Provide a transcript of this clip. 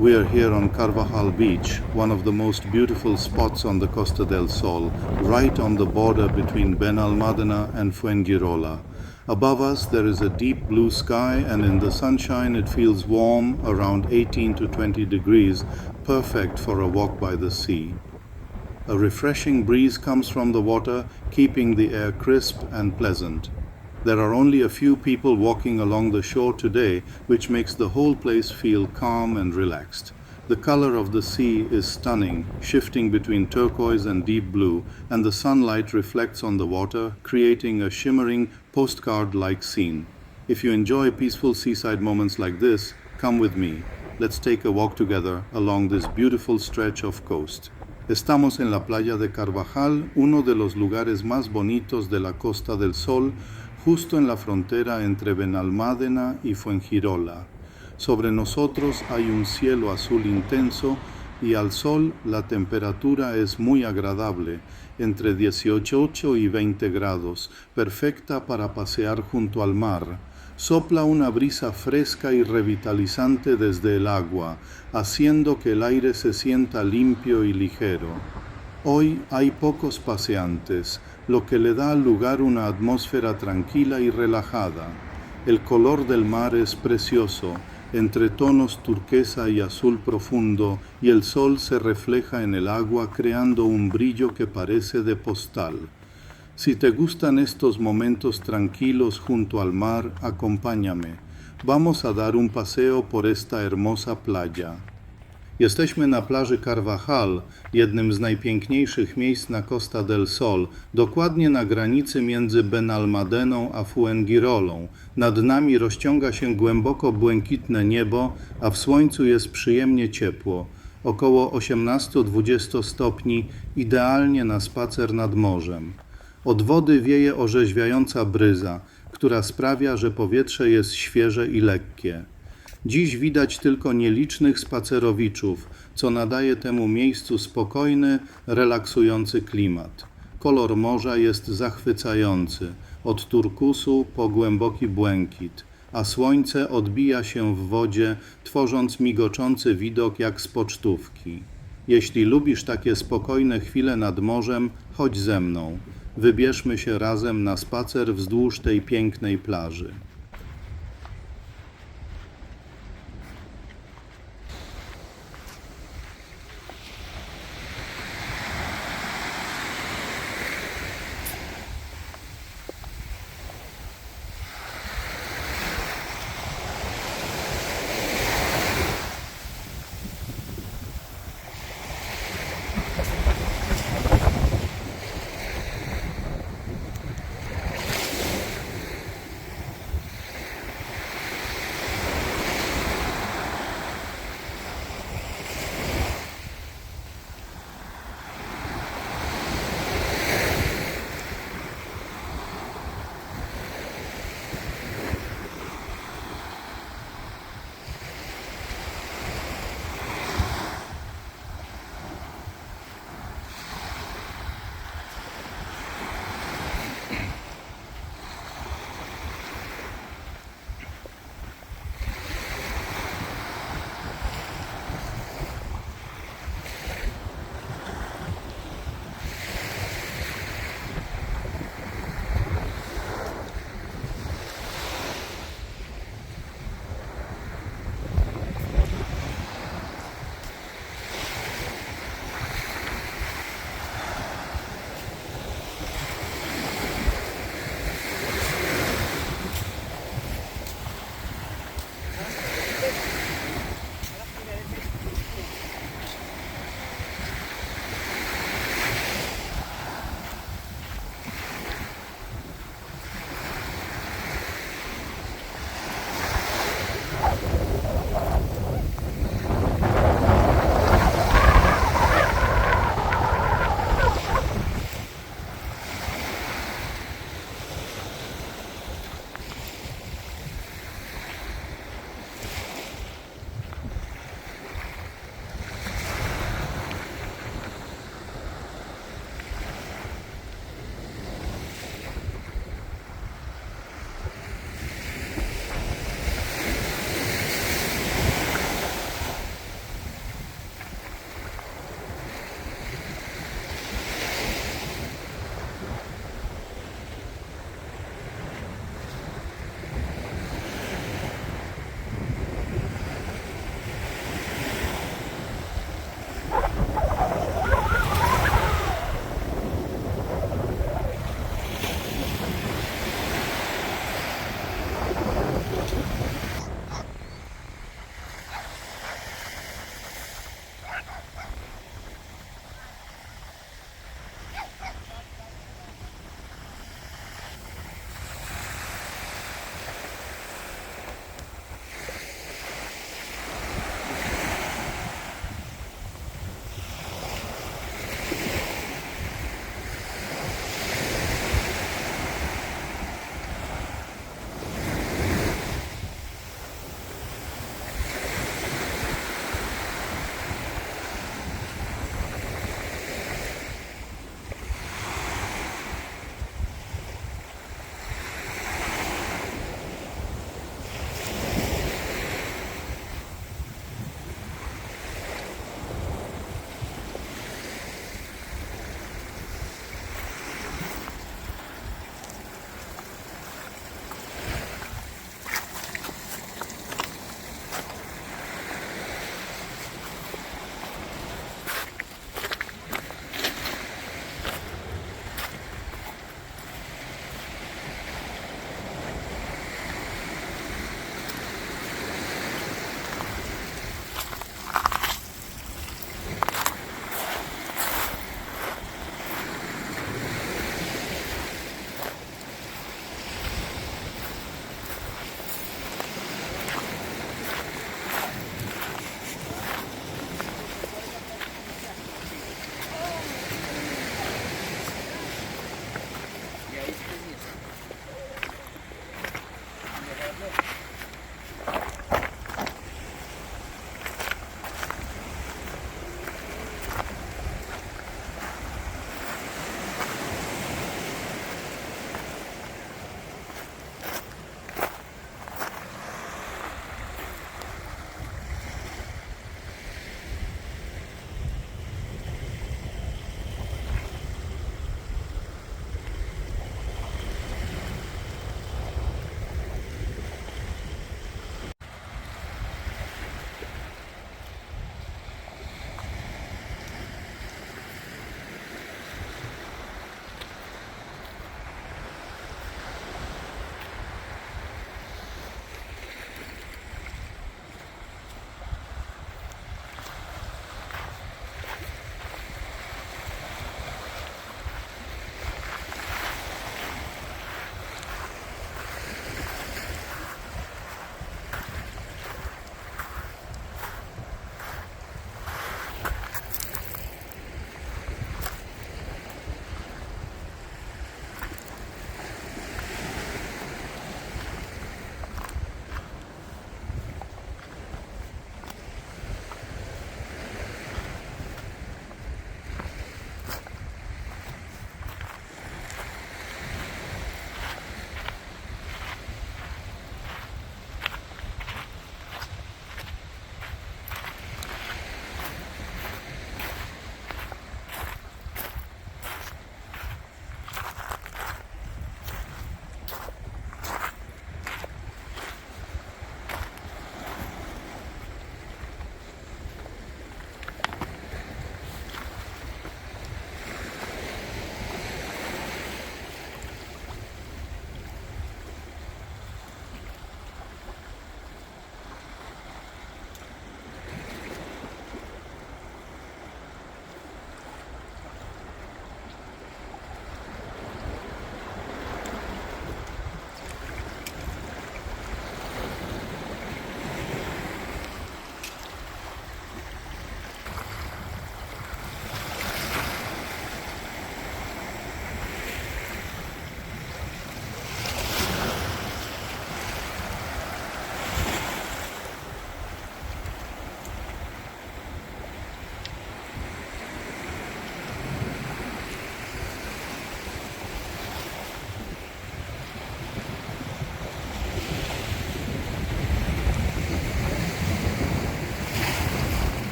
We are here on Carvajal Beach, one of the most beautiful spots on the Costa del Sol, right on the border between Benalmadena and Fuengirola. Above us there is a deep blue sky, and in the sunshine it feels warm, around 18 to 20 degrees, perfect for a walk by the sea. A refreshing breeze comes from the water, keeping the air crisp and pleasant. There are only a few people walking along the shore today, which makes the whole place feel calm and relaxed. The color of the sea is stunning, shifting between turquoise and deep blue, and the sunlight reflects on the water, creating a shimmering, postcard-like scene. If you enjoy peaceful seaside moments like this, come with me. Let's take a walk together along this beautiful stretch of coast. Estamos en la playa de Carvajal, uno de los lugares más bonitos de la Costa del Sol, justo en la frontera entre Benalmádena y Fuengirola. Sobre nosotros hay un cielo azul intenso y al sol la temperatura es muy agradable, entre 18 y 20 grados, perfecta para pasear junto al mar. Sopla una brisa fresca y revitalizante desde el agua, haciendo que el aire se sienta limpio y ligero. Hoy hay pocos paseantes, lo que le da al lugar una atmósfera tranquila y relajada. El color del mar es precioso, entre tonos turquesa y azul profundo, y el sol se refleja en el agua creando un brillo que parece de postal. Si te gustan estos momentos tranquilos junto al mar, acompáñame. Vamos a dar un paseo por esta hermosa playa. Jesteśmy na plaży Carvajal, jednym z najpiękniejszych miejsc na Costa del Sol, dokładnie na granicy między Benalmadeną a Fuengirolą. Nad nami rozciąga się głęboko błękitne niebo, a w słońcu jest przyjemnie ciepło. Około 18-20 stopni, idealnie na spacer nad morzem. Od wody wieje orzeźwiająca bryza, która sprawia, że powietrze jest świeże i lekkie. Dziś widać tylko nielicznych spacerowiczów, co nadaje temu miejscu spokojny, relaksujący klimat. Kolor morza jest zachwycający, od turkusu po głęboki błękit, a słońce odbija się w wodzie, tworząc migoczący widok jak z pocztówki. Jeśli lubisz takie spokojne chwile nad morzem, chodź ze mną. Wybierzmy się razem na spacer wzdłuż tej pięknej plaży.